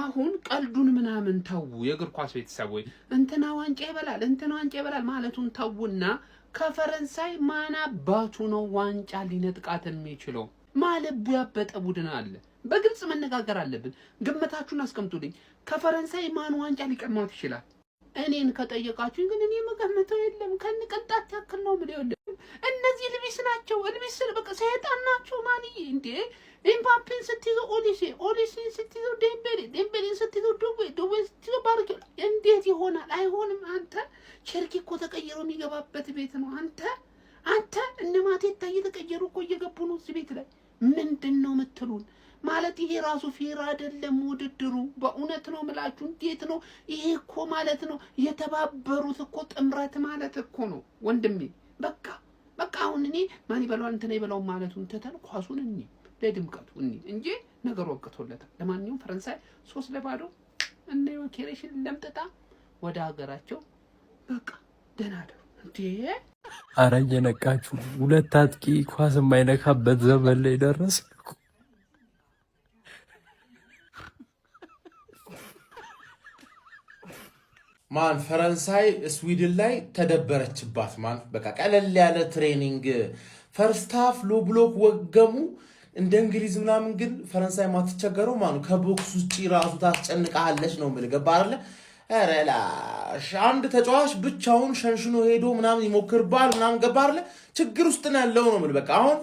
አሁን ቀልዱን ምናምን ተው። የእግር ኳስ ቤተሰብ ወይ እንትና ዋንጫ ይበላል ማለቱን ተውና ከፈረንሳይ ማን አባቱ ነው ዋንጫ ሊነጥቃት የሚችለው? ማለቡ ያበጠ ቡድን አለ። በግልጽ መነጋገር አለብን። ግምታችሁን አስቀምጡልኝ። ከፈረንሳይ ማን ዋንጫ ሊቀማት ይችላል? እኔን ከጠየቃችሁ ግን እኔ መገመተው የለም። ከንቀጣት ያክል ነው ምን ይወል እነዚህ ልቢስ ናቸው። ልቢስ በቃ ሰይጣን ናቸው። ማንዬ እንዴ ኤምባፔን ስትይዘው ኦሊሴን ስትይዘው ዴምቤሌን ስትይዘው ዱቤ ስትይዘው ባርኬላ እንዴት ይሆናል? አይሆንም። አንተ ቸርኪ እኮ ተቀይሮ የሚገባበት ቤት ነው። አንተ እነ ማቴታ እየተቀየሩ እኮ እየገቡ ነው እዚህ ቤት ላይ። ምንድነው የምትሉን? ማለት ይሄ ራሱ ፌር አይደለም ውድድሩ። በእውነት ነው ምላችሁ። እንዴት ነው ይሄ? እኮ ማለት ነው የተባበሩት እኮ ጥምረት ማለት እኮ ነው ወንድሜ። በቃ አሁን እኔ ማን ይበላል እንትና ይበላው ማለቱን ተተን ኳሱን እኔ ለድምቀቱ እንጂ ነገሩ ወቅቶለታል። ለማንኛውም ፈረንሳይ 3-0 እነ ዮኬሬሽን ለምጥጣ ወደ ሀገራቸው በቃ ደህና ደሩ እንዴ። አረ እየነቃችሁ ሁለት አጥቂ ኳስ የማይነካበት ዘመን ላይ ደረሰ። ማን ፈረንሳይ ስዊድን ላይ ተደበረችባት። ማን በቃ ቀለል ያለ ትሬኒንግ ፈርስት ሃፍ ሎ ብሎክ ወገሙ እንደ እንግሊዝ ምናምን። ግን ፈረንሳይ ማትቸገረው ማኑ ከቦክስ ውጪ ራሱ ታስጨንቃለች ነው ማለት ገባርለ። አረላሽ አንድ ተጫዋች ብቻውን ሸንሽኖ ሄዶ ምናምን ይሞክርባል ምናምን ገባርለ። ችግር ውስጥ ነው ያለው ነው ማለት በቃ አሁን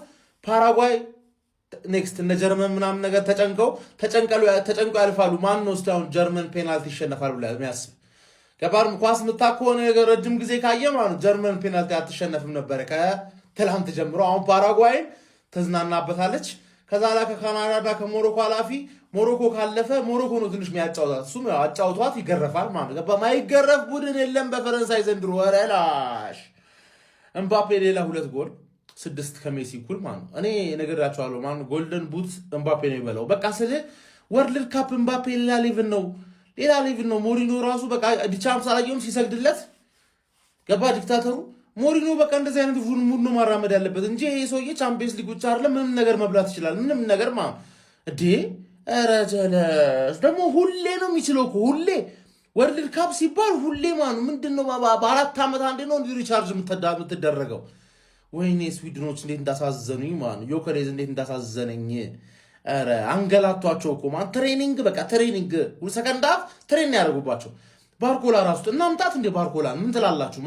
ፓራጓይ ኔክስት እነ ጀርመን ምናምን ነገር ተጨንቀው ያልፋሉ። ማን ነው እስቲ አሁን ጀርመን ፔናልቲ ይሸነፋል ብለ የሚያስብ ገባር? ኳስ ምታኮነ ነገር ረጅም ጊዜ ካየ ማለት ጀርመን ፔናልቲ አትሸነፍም ነበር ከትላንት ጀምሮ። አሁን ፓራጓይ ተዝናናበታለች። ከዛ ላይ ከካናዳ ከሞሮኮ አላፊ ሞሮኮ ካለፈ ሞሮኮ ነው ትንሽ የሚያጫውታት። እሱም አጫውቷት ይገረፋል ማለት ገባ። ማይገረፍ ቡድን የለም በፈረንሳይ ዘንድሮ። ወረላሽ ኤምባፔ ሌላ 2 ጎል 6 ከሜሲ እኩል ማለት ነው። እኔ ነገራቸዋለሁ ማለት ጎልደን ቡት ኤምባፔ ነው ይበላው። በቃ ስለ ወርልድ ካፕ ኤምባፔ ሌላ ሌቭል ነው። ሞሪኖ ራሱ በቃ ዲቻምስ አላየውም ሲሰግድለት ገባ ዲክታተሩ ሞሪኖ። በቃ እንደዚህ አይነት ሙድ ነው ማራመድ ያለበት እንጂ ይሄ ሰውዬ ቻምፒየንስ ሊግ ብቻ አይደለም ምንም ነገር መብላት ይችላል። ምንም ነገር እንዴ ረጀለስ ደግሞ ሁሌ ነው የሚችለው እኮ ሁሌ ወርልድ ካፕ ሲባል ሁሌ ምንድነው በ4 ዓመት አንዴ ነው ሪቻርጅ የምትደረገው። ወይኔ ስዊድኖች እንዴት እንዳሳዘኑኝ ዮከሬዝ እንዴት እንዳሳዘነኝ። አረ አንገላቷቸው እኮ ትሬኒንግ በቃ ትሬኒንግ ሰከንድ ሃፍ ትሬን ያደርጉባቸው። ባርኮላ ራሱ እናምጣት እንደ ባርኮላ ምን ትላላችሁ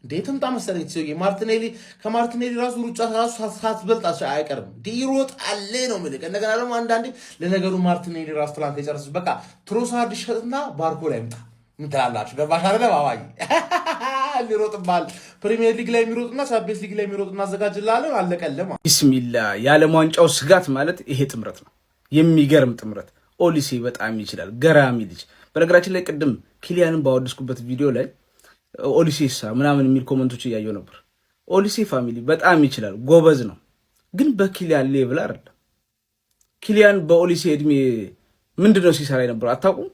እንዴት እንጣ መሰለኝ ሲዮዬ ከማርቲኔሊ ራሱ ሩጫ ራሱ ሳትበልጣ አይቀርም ይሮጣል ነው ማለት። እንደገና ደግሞ አንዳንዴ ለነገሩ ማርቲኔሊ ራሱ ትላንት የጨረሰ በቃ ትሮሳርድ ሸጥና ባርኮላ ይምጣ ምን ትላላችሁ? ገባሽ አይደል ባባይ ሊሮጥባል ፕሪሚየር ሊግ ላይ የሚሮጥና ቻምፒየንስ ሊግ ላይ የሚሮጥና አዘጋጅላለን አለቀለም። ቢስሚላ የዓለም ዋንጫው ስጋት ማለት ይሄ ጥምረት ነው። የሚገርም ጥምረት። ኦሊሴ በጣም ይችላል፣ ገራሚ ልጅ። በነገራችን ላይ ቅድም ኪሊያንን ባወደስኩበት ቪዲዮ ላይ ኦሊሴሳ ምናምን የሚል ኮመንቶች እያየሁ ነበር። ኦሊሴ ፋሚሊ በጣም ይችላል፣ ጎበዝ ነው፣ ግን በኪሊያን ሌቭል አይደለም። ኪሊያን በኦሊሴ እድሜ ምንድነው ሲሰራ የነበረው አታውቁም?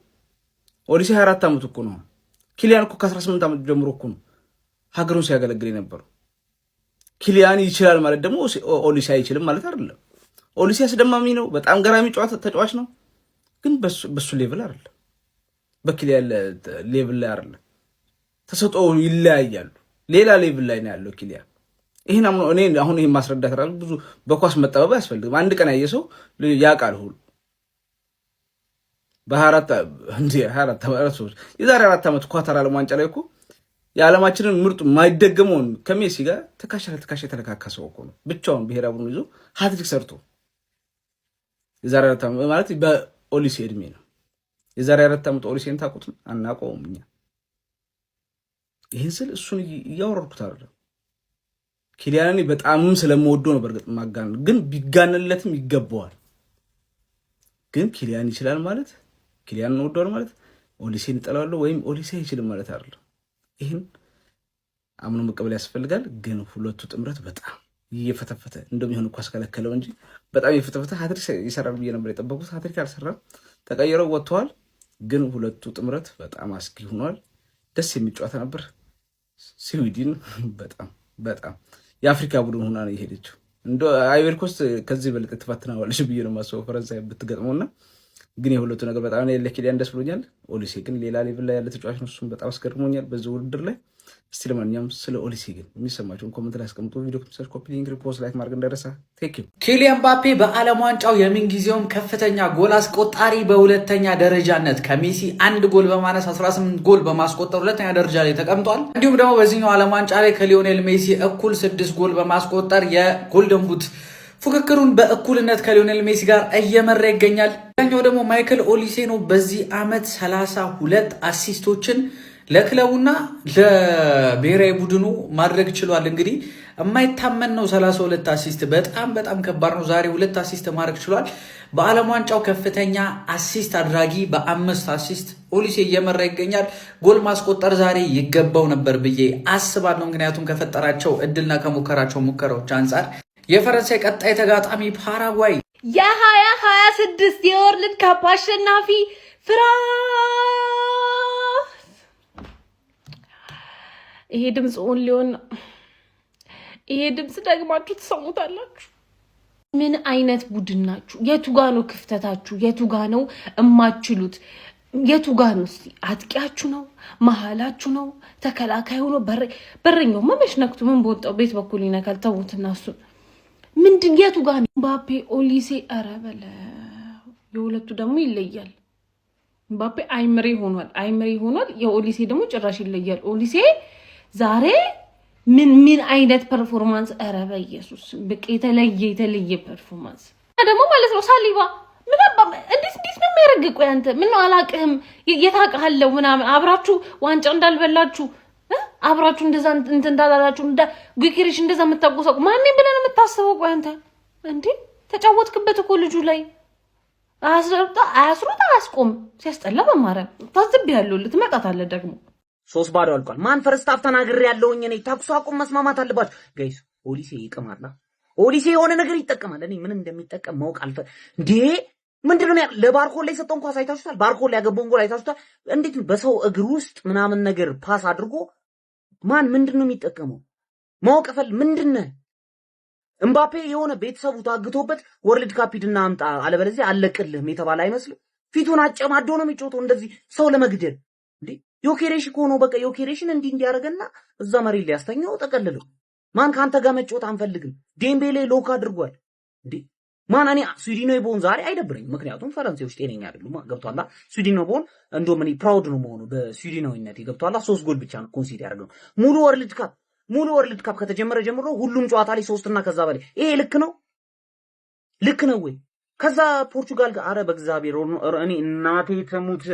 ኦሊሴ 24 ዓመት እኮ ነው። ኪሊያን እኮ ከ18 ዓመት ጀምሮ እኮ ነው ሀገሩን ሲያገለግል የነበረው። ኪሊያን ይችላል ማለት ደግሞ ኦሊሴ አይችልም ማለት አይደለም። ኦሊሴ አስደማሚ ነው፣ በጣም ገራሚ ተጫዋች ነው፣ ግን በሱ ሌቭል አይደለም፣ በኪሊያን ሌቭል ላይ አይደለም። ተሰጥኦ ይለያያሉ። ሌላ ሌቭል ላይ ነው ያለው ኪሊያን። ይሄን እኔ አሁን ይሄን ማስረዳት ራሱ ብዙ በኳስ መጠበብ አያስፈልግም። አንድ ቀን ያየ ሰው ያውቃል ሁሉ የዛሬ 4 ዓመት ኳታር ዓለም ዋንጫ ላይ እኮ የዓለማችንን ምርጡ የማይደገመውን ከሜሲ ጋር ተካሻ የተለካከሰው እኮ ነው። ብቻውን ብሔራዊ ቡድን ይዞ ሃትሪክ ሰርቶ የዛሬ 4 ዓመት ማለት በኦሊሴ እድሜ ነው። የዛሬ 4 ዓመት ኦሊሴን ታውቁት አናውቀውም እኛ። ይህን ስል እሱን እያወረድኩት አይደለም። ኪሊያንን በጣምም ስለምወደው ነው። በእርግጥ ማጋነን ግን ቢጋነንለትም ይገባዋል። ግን ኪሊያን ይችላል ማለት ኪሊያን ወደዋል ማለት ኦሊሴን ይጠላዋል ወይም ኦሊሴ አይችልም ማለት አይደለም። ይሄን አምኖ መቀበል ያስፈልጋል። ግን ሁለቱ ጥምረት በጣም እየፈተፈተ እንደሚሆን እኮ አስከለከለው እንጂ በጣም እየፈተፈተ ሃትሪክ ይሰራል ብዬ ነበር የጠበቁት። ሃትሪክ አልሰራም፣ ተቀይረው ወጥተዋል። ግን ሁለቱ ጥምረት በጣም አስጊ ሆኗል። ደስ የሚል ጨዋታ ነበር። ስዊድን በጣም የአፍሪካ ቡድን ሆና ነው የሄደችው። እንደ አይቨሪ ኮስት ከዚህ በለጠ ተፈትናዋለች ብዬ ነው የማስበው ፈረንሳይ ብትገጥመውና ግን የሁለቱ ነገር በጣም ነው ለኪሊያን ደስ ብሎኛል። ኦሊሴ ግን ሌላ ሌቭል ላይ ያለ ተጫዋች ነው። እሱም በጣም አስገርሞኛል በዚህ ውድድር ላይ። እስቲ ለማንኛውም ስለ ኦሊሴ ግን የሚሰማችሁን ኮሜንት ላይ አስቀምጡ። ቪዲዮ ከተመቻችሁ ኮፒ ሊንክ፣ ሪፖስት፣ ላይክ ማድረግ እንዳይረሳ። ቴንክ ዩ። ኪሊያን ምባፔ በዓለም ዋንጫው የምንጊዜውም ከፍተኛ ጎል አስቆጣሪ በሁለተኛ ደረጃነት ከሜሲ 1 ጎል በማነስ 18 ጎል በማስቆጠር ሁለተኛ ደረጃ ላይ ተቀምጧል። እንዲሁም ደግሞ በዚህኛው ዓለም ዋንጫ ላይ ከሊዮኔል ሜሲ እኩል 6 ጎል በማስቆጠር የጎልደን ቡት ፉክክሩን በእኩልነት ከሊዮኔል ሜሲ ጋር እየመራ ይገኛል። ሌላኛው ደግሞ ማይክል ኦሊሴ ነው። በዚህ ዓመት 32 አሲስቶችን ለክለቡና ለብሔራዊ ቡድኑ ማድረግ ችሏል። እንግዲህ የማይታመን ነው 32 አሲስት በጣም ከባድ ነው። ዛሬ 2 አሲስት ማድረግ ችሏል። በዓለም ዋንጫው ከፍተኛ አሲስት አድራጊ በ5 አሲስት ኦሊሴ እየመራ ይገኛል። ጎል ማስቆጠር ዛሬ ይገባው ነበር ብዬ አስባለሁ። ምክንያቱም ከፈጠራቸው እድልና ከሞከራቸው ሙከራዎች አንጻር የፈረንሳይ ቀጣይ ተጋጣሚ ፓራጓይ የ2026 የወርልድ ካፕ አሸናፊ ፍራንስ። ይሄ ድምጽ ኦን ሊሆን ይሄ ድምጽ ደግማችሁ ትሰሙታላችሁ። ምን አይነት ቡድን ናችሁ? የቱጋ ነው ክፍተታችሁ? የቱጋ ነው እማችሉት? የቱጋ ነው? እስቲ አጥቂያችሁ ነው? መሃላችሁ ነው? ተከላካዩ ነው? በረኛው መመሽ ነክቱ ምን በወጣው ቤት በኩል ይነካል። ተውትና እሱን ምንድን የቱጋ ነው? ምባፔ ኦሊሴ አረበለ የሁለቱ ደግሞ ይለያል። ምባፔ አይምሬ ሆኗል። የኦሊሴ ደግሞ ጭራሽ ይለያል። ኦሊሴ ዛሬ ምን አይነት ፐርፎርማንስ አረበ ኢየሱስ በቃ የተለየ ፐርፎርማንስ ደግሞ ማለት ነው። ሳሊባ ምን እንዴት ነው የሚያረግቁ? ያንተ ምን ነው አላቅህም የታቀሃለው ምናምን አብራችሁ ዋንጫ እንዳልበላችሁ አብራችሁ እንደዛ እንዳላላችሁ ጉኪሪሽ እንደዛ የምታቆሰቁ ማን ብለን የምታስበው? ቆይ አንተ እንዴ ተጫወትክበት እኮ ልጁ ላይ አያስሩት አያስቆም ሲያስጠላ በማረም ታዝብ ያለው ልትመጣታለህ ደግሞ 3-0 አልቋል። ማን ፈርስት ሃፍ ተናግሬ ያለውኝ እኔ ተኩስ አቁም መስማማት አለባችሁ ጋይስ። ኦሊሴ ይቀማላ ኦሊሴ የሆነ ነገር ይጠቀማል። እኔ ምን እንደሚጠቀም ማወቅ አልፈ እንዴ ምንድነው ለባርኮል ላይ ሰጠው እንኳን ሳይታችሁታል። ባርኮል ያገባውን ጎል አይታችሁታል። እንዴት በሰው እግር ውስጥ ምናምን ነገር ፓስ አድርጎ ማን ምንድነው የሚጠቀመው ማወቅ ፈል ምንድነው? እምባፔ የሆነ ቤተሰቡ ታግቶበት ወርልድ ካፕ ሂድና አምጣ አለበለዚያ አለቅልህም የተባለ አይመስልም። ፊቱን አጨማዶ ነው የሚጮተው እንደዚህ ሰው ለመግደል እንዴ። ዮኬሬሽ እኮ ነው በቃ ዮኬሬሽን እንዲያረጋና እዛ መሬት ላይ ያስተኛው ጠቀልለው። ማን ካንተ ጋር መጮት አንፈልግም። ዴምቤሌ ሎክ አድርጓል እንዴ ማን እኔ ስዊድናዊ ቦን ዛሬ አይደብረኝ። ምክንያቱም ፈረንሳዮች ጤነኛ አይደሉም። ገብቷላ ስዊድናዊ ቦን እንደው ምን ፕራውድ ነው መሆኑ በስዊድናዊነት ገብቷላ። 3 ጎል ብቻ ነው ኮንሲድ ያደረገው ሙሉ ወርልድ ካፕ ከተጀመረ ጀምሮ ሁሉም ጨዋታ ላይ 3 እና ከዛ በላይ። ይሄ ልክ ነው ወይ? ከዛ ፖርቹጋል ጋር አረ በእግዚአብሔር እኔ እናቴ ተሙት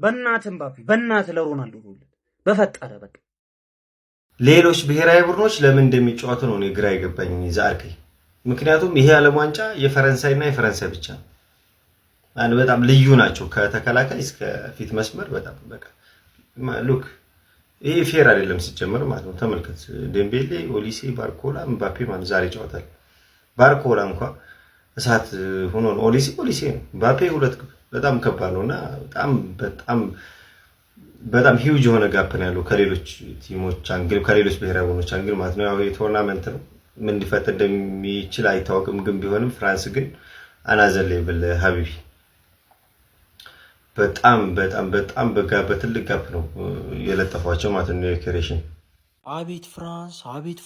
በእናትህ ምባፔ በእናትህ ለሮናልዶ በፈጠረ በቃ ሌሎች ብሔራዊ ቡድኖች ለምን እንደሚጫወቱ ነው እኔ ግራ ይገባኝ ዛሬ። ምክንያቱም ይሄ ዓለም ዋንጫ የፈረንሳይና የፈረንሳይ ብቻ ነው። በጣም ልዩ ናቸው ከተከላካይ እስከ ፊት መስመር በጣም በቃ ሉክ ይሄ ፌር አይደለም ሲጀመር ማለት ነው። ተመልከት ዴምቤሌ፣ ኦሊሴ፣ ባርኮላ፣ ምባፔ ማለት ዛሬ ይጫወታል። ባርኮላ እንኳን እሳት ሆኖ ነው። ኦሊሴ ነው። ምባፔ 2 በጣም ከባድ ነውና በጣም ሂውጅ የሆነ ጋፕ ነው ያለው ከሌሎች ቲሞች አንግል ከሌሎች ብሔራዊ ቡድኖች አንግል ማለት ነው። ያው የቶርናመንት ነው ምን ሊፈጠር እንደሚችል አይታወቅም። ግን ቢሆንም ፍራንስ ግን አናዘር ሌቭል ሀቢቢ በጣም በትልቅ ጋፕ ነው የለጠፏቸው ማለት ነው የክሬሽን አቤት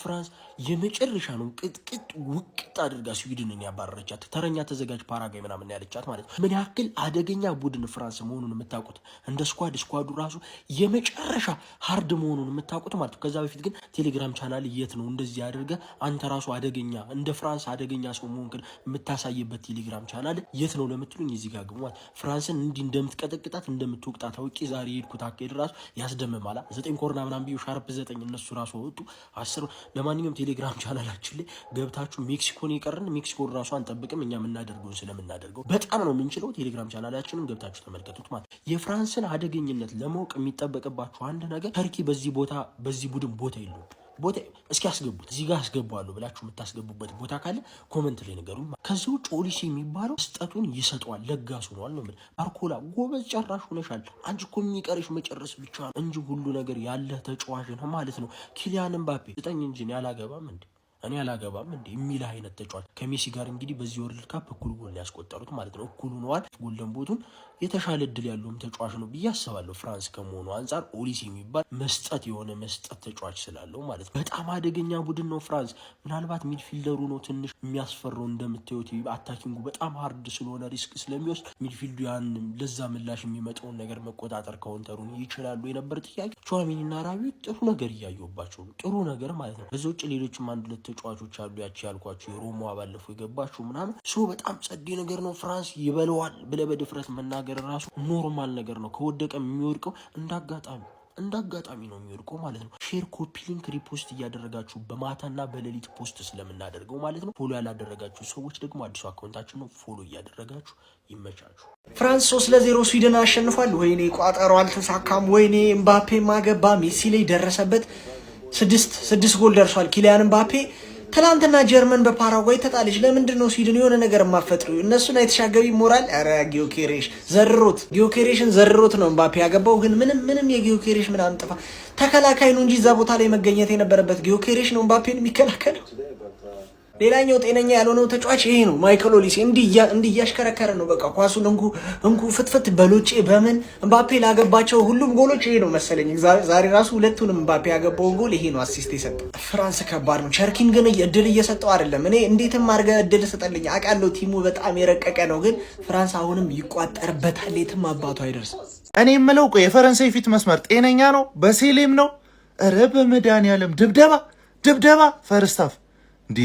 ፍራንስ የመጨረሻ ነው ቅጥቅጥ ውቅጥ አድርጋ ስዊድንን ያባረረቻት። ተረኛ ተዘጋጅ ፓራጓይ ምናምን ያለቻት ማለት ነው። ምን ያክል አደገኛ ቡድን ፍራንስ መሆኑን የምታውቁት እንደ ስኳዱ ራሱ የመጨረሻ ሃርድ መሆኑን የምታውቁት ማለት ነው። ከዛ በፊት ግን ቴሌግራም ቻናል የት ነው እንደዚህ አድርገ አንተ ራሱ አደገኛ እንደ ፍራንስ አደገኛ ሰው መሆንክን የምታሳይበት ቴሌግራም ቻናል የት ነው ለምትሉኝ እዚህ ጋር ግቡ ማለት ፍራንስን እንዲህ እንደምትቀጠቅጣት እንደምትወቅጣት አውቄ ዛሬ ሄድኩት አካሄድ ራሱ ያስደምማላ 9 ኮርና ምናምን ቢዩ ሻርፕ 9 እነሱ ራሱ ወጡ 10። ለማንኛውም ቴሌግራም ቻናላችን ላይ ገብታችሁ ሜክሲኮን ይቀርን ሜክሲኮ ራሱ አንጠብቅም እኛ የምናደርገውን ስለምናደርገው በጣም ነው የምንችለው። ቴሌግራም ቻናላችንን ገብታችሁ ተመልከቱት ማለት የፍራንስን አደገኝነት ለማወቅ የሚጠበቅባችሁ አንድ ነገር ተርኪ በዚህ ቡድን ቦታ የለውም። ቦታ እስኪ አስገቡት እዚህ ጋር አስገባዋለሁ ብላችሁ የምታስገቡበት ቦታ ካለ ኮሜንት ላይ ንገሩኝ። ከዚህ ውጭ ኦሊሴ የሚባለው ስጠቱን ይሰጠዋል ለጋሱ ነው አለ ነው። ባርኮላ ጎበዝ ጨራሽ ሆነሻል። አንቺ እኮ የሚቀርሽ መጨረስ ብቻ እንጂ ሁሉ ነገር ያለ ተጫዋች ነው ማለት ነው። ኪሊያን ምባፔ 9 እንጂ ያላገባም እንዴ እኔ አላገባም እንዴ የሚል አይነት ተጫዋች ከሜሲ ጋር እንግዲህ በዚህ ወርልድ ካፕ እኩል ጎል ያስቆጠሩት ማለት ነው። እኩል ሆነዋል። ጎልደን ቦቱን የተሻለ እድል ያለውም ተጫዋች ነው ብዬ አስባለሁ። ፍራንስ ከመሆኑ አንጻር ኦሊሴ የሚባል መስጠት ተጫዋች ስላለው ማለት ነው። በጣም አደገኛ ቡድን ነው ፍራንስ። ምናልባት ሚድፊልደሩ ነው ትንሽ የሚያስፈራው እንደምታዩት። አታኪንጉ በጣም ሃርድ ስለሆነ ሪስክ ስለሚወስድ ሚድፊልዱ ያን ለዛ ምላሽ የሚመጣውን ነገር መቆጣጠር ካውንተሩን ይችላሉ የነበር ጥያቄ። ቹዋሜኒና ራቢዮት ጥሩ ነገር እያየሁባቸው ነው። ጥሩ ነገር ማለት ነው። በዛ ውጭ ሌሎችም አንድ ሁለት ተጫዋቾች አሉ። ያቺ ያልኳቸው የሮማ ባለፈው የገባችው ምናምን በጣም ጸዴ ነገር ነው። ፍራንስ ይበለዋል ብለህ በድፍረት መናገር ራሱ ኖርማል ነገር ነው። ከወደቀ የሚወድቀው እንዳጋጣሚ ነው የሚወድቀው ማለት ነው። ሼር፣ ኮፒ ሊንክ፣ ሪፖስት እያደረጋችሁ በማታና በሌሊት ፖስት ስለምናደርገው ማለት ነው። ፎሎ ያላደረጋችሁ ሰዎች ደግሞ አዲሱ አካውንታችን ነው፣ ፎሎ እያደረጋችሁ ይመቻችሁ። ፍራንስ 3-0 ስዊድን አሸንፏል። ወይኔ ቋጠሮ አልተሳካም። ወይኔ ኤምባፔ ማገባ ሜሲ ላይ ደረሰበት። ስድስት ጎል ደርሷል ኪሊያን ኤምባፔ። ትናንትና ጀርመን በፓራጓይ ተጣለች። ለምንድን ነው ስዊድን የሆነ ነገር የማፈጥሩ? እነሱን የተሻገቢ ሞራል ጊዮኬሬሽን ዘርሮት ነው ኤምባፔ ያገባው። ግን ምንም የጊዮኬሬሽ ምን አንጥፋ ተከላካይ ነው እንጂ እዛ ቦታ ላይ መገኘት የነበረበት ጊዮኬሬሽ ነው ኤምባፔን የሚከላከለው። ሌላኛው ጤነኛ ያልሆነው ተጫዋች ይሄ ነው፣ ማይክል ኦሊሴ። እንዲህ እያሽከረከረ ነው በቃ ኳሱን እንኩ ፍትፍት በሎጬ በምን ኤምባፔ ላገባቸው ሁሉም ጎሎች ይሄ ነው መሰለኝ። ዛሬ ራሱ ሁለቱንም ኤምባፔ ያገባውን ጎል ይሄ ነው አሲስት የሰጠው። ፍራንስ ከባድ ነው። ቸርኪን ግን እድል እየሰጠው አይደለም። እኔ እንዴትም አድርገህ እድል ሰጠልኝ አውቃለሁ፣ ቲሙ በጣም የረቀቀ ነው። ግን ፍራንስ አሁንም ይቋጠርበታል፣ የትም አባቱ አይደርስም። እኔ የምለው የፈረንሳይ ፊት መስመር ጤነኛ ነው፣ በሴሌም ነው። ኧረ በመድኃኒዓለም ድብደባ ፈርስታፍ እንዴ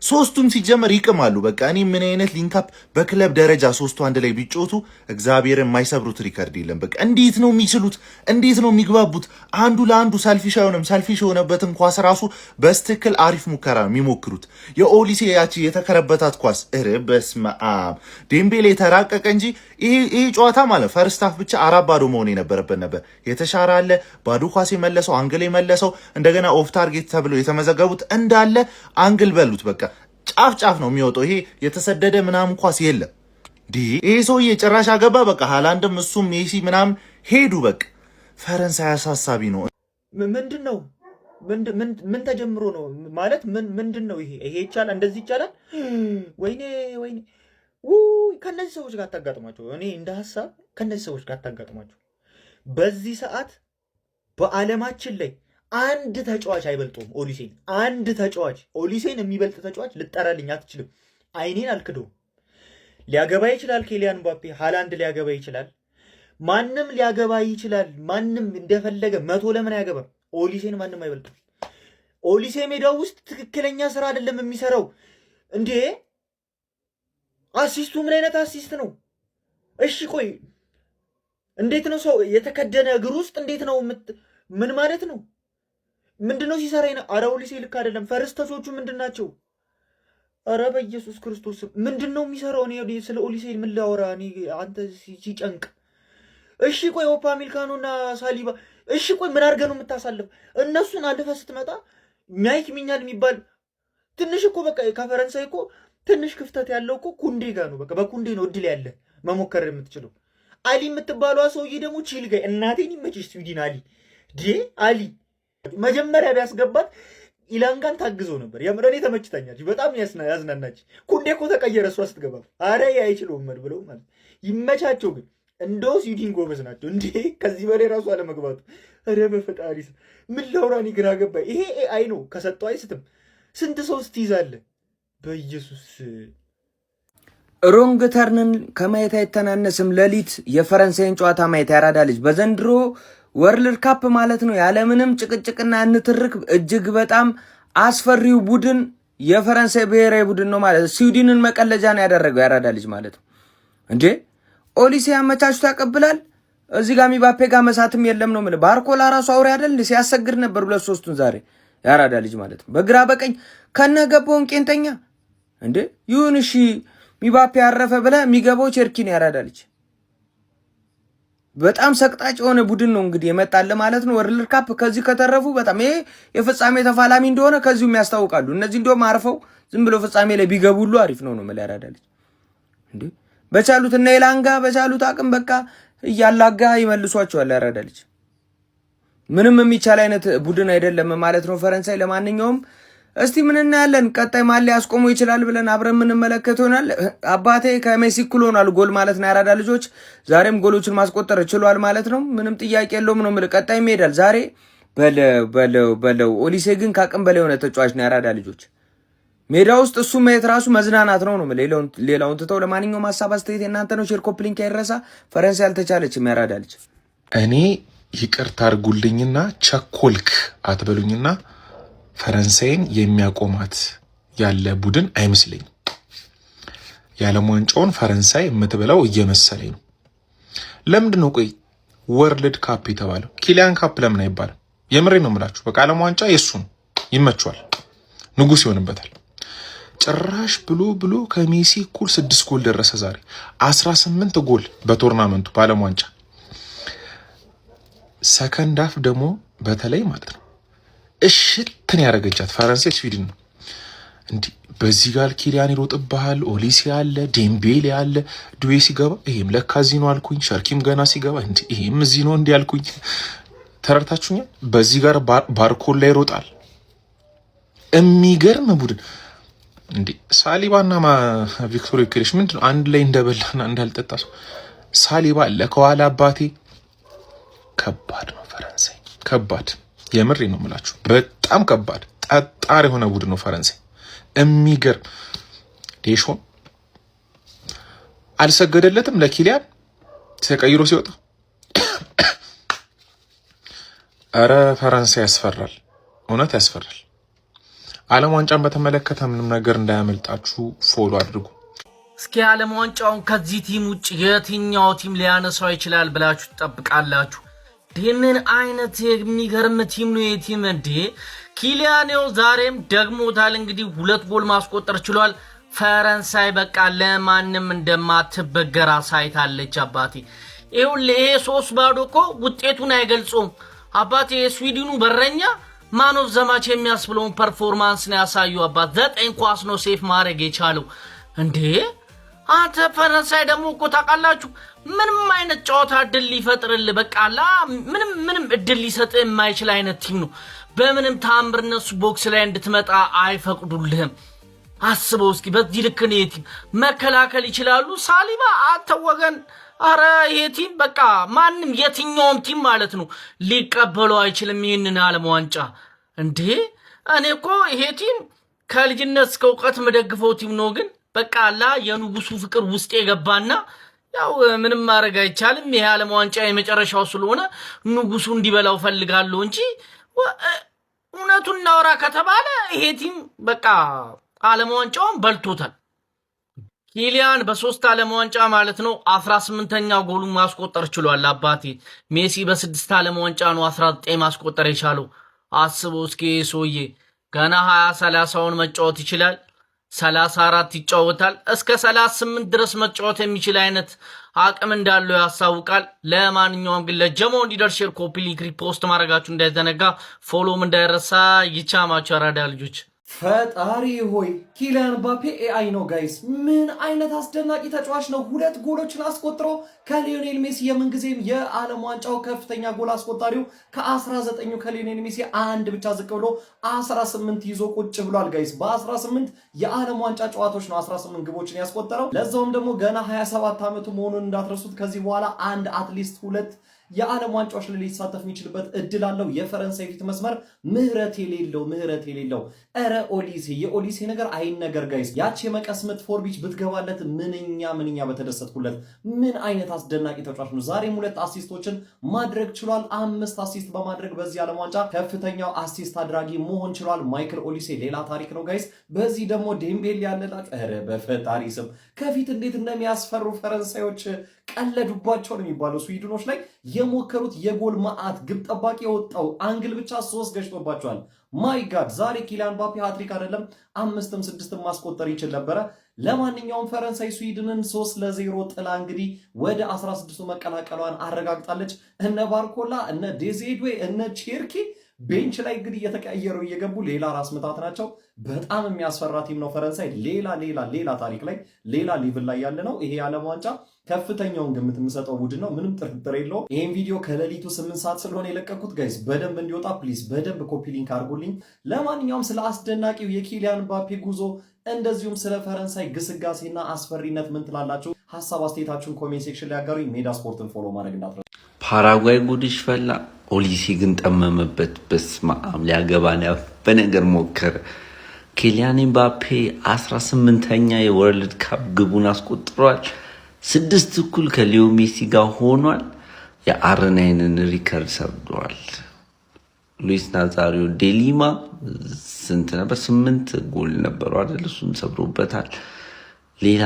ሶስቱም ሲጀመር ይቅማሉ። በቃ እኔ ምን አይነት ሊንካፕ በክለብ ደረጃ ሶስቱ አንድ ላይ ቢጮቱ እግዚአብሔርን የማይሰብሩት ሪከርድ የለም። በቃ እንዴት ነው የሚችሉት? እንዴት ነው የሚግባቡት? አንዱ ለአንዱ ሰልፊሽ አይሆንም። ሰልፊሽ የሆነበትን ኳስ ራሱ በስትክክል አሪፍ ሙከራ ነው የሚሞክሩት። የኦሊሴ ያቺ የተከረበታት ኳስ በስመ አብ ዴምቤሌ የተራቀቀ እንጂ ይሄ ጨዋታ ማለት ፈርስት ሃፍ ብቻ 4-0 መሆን የነበረበት ነበር። የተሻረ አለ፣ ባዶ ኳስ የመለሰው አንግል የመለሰው እንደገና ኦፍ ታርጌት ተብለው የተመዘገቡት እንዳለ አንግል በሉት። በቃ ጫፍ ነው የሚወጣው። ይሄ የተሰደደ ምናምን ኳስ የለም። ይሄ ሰውዬ ጭራሽ አገባ። በቃ ሃላንድም እሱም ሜሲ ምናምን ሄዱ። በቃ ፈረንሳይ አሳሳቢ ነው። ምንድን ነው ምን ተጀምሮ ነው ማለት ምንድን ነው ይሄ ይቻላል፣ እንደዚህ ይቻላል። ወይኔ ከነዚህ ሰዎች ጋር አታጋጥሟቸው። እኔ እንደ ሀሳብ ከነዚህ ሰዎች ጋር አታጋጥሟቸው። በዚህ ሰዓት በዓለማችን ላይ አንድ ተጫዋች አይበልጠውም ኦሊሴን። አንድ ተጫዋች ኦሊሴን የሚበልጥ ተጫዋች ልጠራልኝ አትችልም። አይኔን አልክደውም። ሊያገባ ይችላል ኬሊያን ምባፔ፣ ሃላንድ ሊያገባ ይችላል፣ ማንም ሊያገባ ይችላል። ማንም እንደፈለገ 100 ለምን አያገባም? ኦሊሴን ማንም አይበልጥም። ኦሊሴ ሜዳው ውስጥ ትክክለኛ ስራ አይደለም የሚሰራው እንዴ! አሲስቱ ምን አይነት አሲስት ነው? እሺ ቆይ እንዴት ነው ሰው የተከደነ እግር ውስጥ እንዴት ነው ምን ማለት ነው? ምንድነው ሲሰራ ነው? አረ ኦሊሴ ልክ አይደለም። ፈረስተቾቹ ምንድናቸው? አረ በኢየሱስ ክርስቶስ ምንድነው የሚሰራው? እኔ ስለ ኦሊሴ ምን ላወራ? እኔ አንተ ሲጨንቅ። እሺ ቆይ ኦፓሜካኖና ሳሊባ፣ እሺ ቆይ ምን አድርገህ ነው የምታሳልፍ? እነሱን አልፈህ ስትመጣ ማይክ ሚኛል የሚባል ትንሽ እኮ በቃ ከፈረንሳይ እኮ ትንሽ ክፍተት ያለው እኮ ኩንዴ ጋር ነው። በቃ በኩንዴ ነው እድል ያለ መሞከር የምትችለው። አሊ የምትባለው ሰውዬ ደግሞ ቺል ጋር እናቴን ይመችሽ ስዊድን አሊ መጀመሪያ ቢያስገባት ኢላንጋን ታግዞ ነበር። የምረኔ ተመችታኛች፣ በጣም ያዝናናች። ኩንዴ እኮ ተቀየረ እሷ ስትገባ። አረ አይችሉም ብለው ማለት ይመቻቸው። ግን እንደው ስዊድን ጎበዝ ናቸው እንዴ! ከዚህ በላይ ራሱ አለመግባቱ። አረ በፈጣሪ ምን ላውራኒ ግራ ገባ። ይሄ ኤአይ ነው ከሰጠው አይስትም። ስንት ሰው ስትይዛለህ በኢየሱስ። ሮንግ ተርንን ከማየት አይተናነስም። ሌሊት የፈረንሳይን ጨዋታ ማየት ያራዳ ልጅ በዘንድሮ ወርልድ ካፕ ማለት ነው ያለምንም ጭቅጭቅና እንትርክ እጅግ በጣም አስፈሪው ቡድን የፈረንሳይ ብሔራዊ ቡድን ነው ማለት። ስዊድንን መቀለጃ ነው ያደረገው ያራዳ ልጅ ማለት ነው እንዴ። ኦሊሴ አመቻችቶ ያቀብላል። እዚህ ጋር ምባፔ ጋር መሳትም የለም ነው ማለት። ባርኮላ ራሱ አውሬ አይደል ሲያሰግድ ነበር 2-3ቱን ዛሬ ያራዳ ልጅ ማለት ነው። በግራ በቀኝ ከነገባውን ቄንጠኛ እንዴ ይሁን። እሺ ምባፔ ያረፈ ብለ የሚገባው ቸርኪን ያራዳ ልጅ በጣም ሰቅጣጭ የሆነ ቡድን ነው እንግዲህ የመጣለ ማለት ነው። ወርልድ ካፕ ከዚህ ከተረፉ በጣም ይሄ የፍጻሜ ተፋላሚ እንደሆነ ከዚሁም ያስታውቃሉ። እነዚህ እንደውም አርፈው ዝም ብሎ ፍጻሜ ላይ ቢገቡ ሁሉ አሪፍ ነው ማለት ያራዳ ልጅ እንዴ። በቻሉት እና ኢላንጋ በቻሉት አቅም በቃ እያላጋ ይመልሷቸዋል ያራዳ ልጅ። ምንም የሚቻል አይነት ቡድን አይደለም ማለት ነው ፈረንሳይ። ለማንኛውም እስቲ ምን እናያለን? ቀጣይ ማን ሊያስቆሙ ይችላል ብለን አብረን የምንመለከት ይሆናል። አባቴ ከሜሲ እኩል ሆኗል ጎል ማለት ነው። ያራዳ ልጆች ዛሬም ጎሎችን ማስቆጠር ችሏል ማለት ነው። ምንም ጥያቄ የለውም ነው የምልህ። ቀጣይ ይሄዳል ዛሬ በለው ኦሊሴ ግን ካቅም በላይ የሆነ ተጫዋች ነው። ያራዳ ልጆች ሜዳ ውስጥ እሱ ማየት ራሱ መዝናናት ነው። ሌላውን ትተው ለማንኛውም ሀሳብ አስተያየት እናንተ ነው። ሼር ኮፕ ሊንክ አይረሳ። ፈረንሳይ አልተቻለችም። ያራዳ ልጅ እኔ ይቅርታ አድርጉልኝና ቸኮልክ አትበሉኝና ፈረንሳይን የሚያቆማት ያለ ቡድን አይመስለኝም። የዓለም ዋንጫውን ፈረንሳይ የምትበላው እየመሰለኝ ነው። ለምንድን ነው ቆይ ወርልድ ካፕ የተባለው? ኪሊያን ካፕ ለምን አይባልም? የምሬ ነው የምላችሁ። በቃ ዓለም ዋንጫ የሱ ነው፣ ይመቸዋል፣ ንጉስ ይሆንበታል። ጭራሽ ብሎ ከሜሲ እኩል 6 ጎል ደረሰ ዛሬ። 18 ጎል በቶርናመንቱ በዓለም ዋንጫ። ሰከንድ አፍ ደግሞ በተለይ ማለት ነው እሽትን ያደረገቻት ፈረንሳይ ስዊድን ነው። እንዲህ በዚህ ጋር ኪሊያን ይሮጥብሃል፣ ኦሊሴ አለ፣ ዴምቤሌ አለ። ዱዌ ሲገባ ይሄም ለካ እዚህ ነው አልኩኝ። ሸርኪም ገና ሲገባ እንዲ ይሄም እዚህ ነው እንዲ አልኩኝ። ተረድታችሁኛል? በዚህ ጋር ባርኮላ ይሮጣል። የሚገርም ቡድን እንዲ ሳሊባና ቪክቶር ዮኬሬሽ ምንድነው አንድ ላይ እንደበላና እንዳልጠጣ ሰው። ሳሊባ አለ ከኋላ አባቴ። ከባድ ነው ፈረንሳይ፣ ከባድ የምሬ ነው የምላችሁ። በጣም ከባድ ጠጣር የሆነ ቡድን ነው ፈረንሳይ። የሚገርም ዴሾን አልሰገደለትም ለኪሊያን ተቀይሮ ሲወጣ። አረ ፈረንሳይ ያስፈራል፣ እውነት ያስፈራል። ዓለም ዋንጫን በተመለከተ ምንም ነገር እንዳያመልጣችሁ ፎሎ አድርጉ። እስኪ ዓለም ዋንጫውን ከዚህ ቲም ውጭ የትኛው ቲም ሊያነሳው ይችላል ብላችሁ ትጠብቃላችሁ? ምን አይነት የሚገርም ቲም ነው የቲም እንዴ! ኪሊያኔው ዛሬም ደግሞታል። እንግዲህ 2 ጎል ማስቆጠር ችሏል። ፈረንሳይ በቃ ለማንም እንደማትበገር አሳይታለች። አባቴ ይሄ 3-0 እኮ ውጤቱን አይገልጾም። አባቴ የስዊድኑ በረኛ ማን ኦፍ ዘ ማች የሚያስብለውን ፐርፎርማንስ ነው ያሳዩ። አባት 9 ኳስ ነው ሴፍ ማድረግ የቻለው እንዴ! አንተ ፈረንሳይ ደግሞ እኮ ታውቃላችሁ ምንም አይነት ጨዋታ እድል ሊፈጥርልህ በቃላ ምንም እድል ሊሰጥ የማይችል አይነት ቲም ነው። በምንም ታምር እነሱ ቦክስ ላይ እንድትመጣ አይፈቅዱልህም። አስበው እስኪ በዚህ ልክ ነው የቲም መከላከል ይችላሉ። ሳሊባ አንተ ወገን፣ አረ ይሄ ቲም በቃ ማንም የትኛውም ቲም ማለት ነው ሊቀበለው አይችልም ይሄንን ዓለም ዋንጫ እንዴ! እኔ እኮ ይሄ ቲም ከልጅነት እስከ እውቀት መደግፈው ቲም ነው። ግን በቃላ የንጉሱ ፍቅር ውስጥ የገባና ያው ምንም ማድረግ አይቻልም። ይሄ ዓለም ዋንጫ የመጨረሻው ስለሆነ ንጉሱ እንዲበላው ፈልጋለሁ እንጂ እውነቱን እናወራ ከተባለ ይሄ ቲም በቃ ዓለም ዋንጫውን በልቶታል። ኪሊያን በ3 ዓለም ዋንጫ ማለት ነው 18ኛ ጎሉን ማስቆጠር ችሏል። አባቴ ሜሲ በ6 ዓለም ዋንጫ ነው 19 ማስቆጠር የቻለው። አስበው እስኪ ሰውዬ ገና 20-30ውን መጫወት ይችላል። 34 ይጫወታል። እስከ 38 ድረስ መጫወት የሚችል አይነት አቅም እንዳለው ያሳውቃል። ለማንኛውም ግን ለጀሞ እንዲደርስ ሼር፣ ኮፒ ሊንክ፣ ሪፖስት ማድረጋችሁ እንዳይዘነጋ፣ ፎሎም እንዳይረሳ። ይቻማችሁ አራዳ ልጆች። ፈጣሪ ሆይ ኪሊያን ምባፔ ኤአይ ነው ጋይስ። ምን አይነት አስደናቂ ተጫዋች ነው! 2 ጎሎችን አስቆጥሮ ከሊዮኔል ሜሲ የምንጊዜም የዓለም ዋንጫው ከፍተኛ ጎል አስቆጣሪው ከ19ኙ ከሊዮኔል ሜሲ አንድ ብቻ ዝቅ ብሎ 18 ይዞ ቁጭ ብሏል ጋይስ። በ18 የዓለም ዋንጫ ጨዋታዎች ነው 18 ግቦችን ያስቆጠረው። ለዛውም ደግሞ ገና 27 ዓመቱ መሆኑን እንዳትረሱት። ከዚህ በኋላ አንድ አትሊስት 2 የዓለም ዋንጫዎች ላይ ሊሳተፍ የሚችልበት እድል አለው። የፈረንሳይ ፊት መስመር ምህረት የሌለው ኧረ ኦሊሴ የኦሊሴ ነገር አይነገር ጋይስ። ያቺ የመቀስ ምት ፎርቢች ብትገባለት ምንኛ በተደሰትኩለት። ምን አይነት አስደናቂ ተጫዋች ነው! ዛሬም 2 አሲስቶችን ማድረግ ችሏል። 5 አሲስት በማድረግ በዚህ ዓለም ዋንጫ ከፍተኛው አሲስት አድራጊ መሆን ችሏል። ማይክል ኦሊሴ ሌላ ታሪክ ነው ጋይስ። በዚህ ደግሞ ዴምቤሌ ያለላችሁ ኧረ በፈጣሪ ስም ከፊት እንዴት እንደሚያስፈሩ ፈረንሳዮች ቀለዱባቸው ነው የሚባለው። ስዊድኖች ላይ የሞከሩት የጎል ማአት ግብ ጠባቂ የወጣው አንግል ብቻ 3 ገጭቶባቸዋል። ማይ ጋድ ዛሬ ኪሊያን ምባፔ ሃትሪክ አይደለም 5ም 6ም ማስቆጠር ይችል ነበረ። ለማንኛውም ፈረንሳይ ስዊድንን 3-0 ጥላ እንግዲህ ወደ 16ቱ መቀላቀሏን አረጋግጣለች። እነ ባርኮላ እነ ዴዜድዌ እነ ቼርኪ ቤንች ላይ እንግዲህ እየተቀያየሩ እየገቡ ሌላ ራስ ምታት ናቸው። በጣም የሚያስፈራ ቲም ነው ፈረንሳይ። ሌላ ታሪክ ላይ ሌላ ሌቭል ላይ ያለ ነው። ይሄ የዓለም ዋንጫ ከፍተኛውን ግምት የምሰጠው ቡድን ነው፣ ምንም ጥርጥር የለውም። ይህን ቪዲዮ ከሌሊቱ 8 ሰዓት ስለሆነ የለቀኩት ጋይስ በደንብ እንዲወጣ ፕሊዝ በደንብ ኮፒ ሊንክ አድርጉልኝ። ለማንኛውም ስለ አስደናቂው የኪሊያን ምባፔ ጉዞ እንደዚሁም ስለ ፈረንሳይ ግስጋሴና አስፈሪነት ምን ትላላችሁ? ሀሳብ አስተያየታችሁን ኮሜንት ሴክሽን ላይ አጋሩኝ። ሜዳ ስፖርትን ፎሎ ማድረግ እንዳትረሱ። ፓራጓይ ጉድሽ ፈላ። ኦሊሲ ግን ጠመመበት። በስመ አብ ሊያገባን በነገር ሞከረ። ኪሊያን ምባፔ 18ኛ የወርልድ ካፕ ግቡን አስቆጥሯል። 6 እኩል ከሊዮ ሜሲ ጋር ሆኗል። የአርናይንን ሪከርድ ሰብሯል። ሉዊስ ናዛሪዮ ዴሊማ ስንት ነበር? 8 ጎል ነበሩ አይደል? እሱን ሰብሮበታል። ሌላ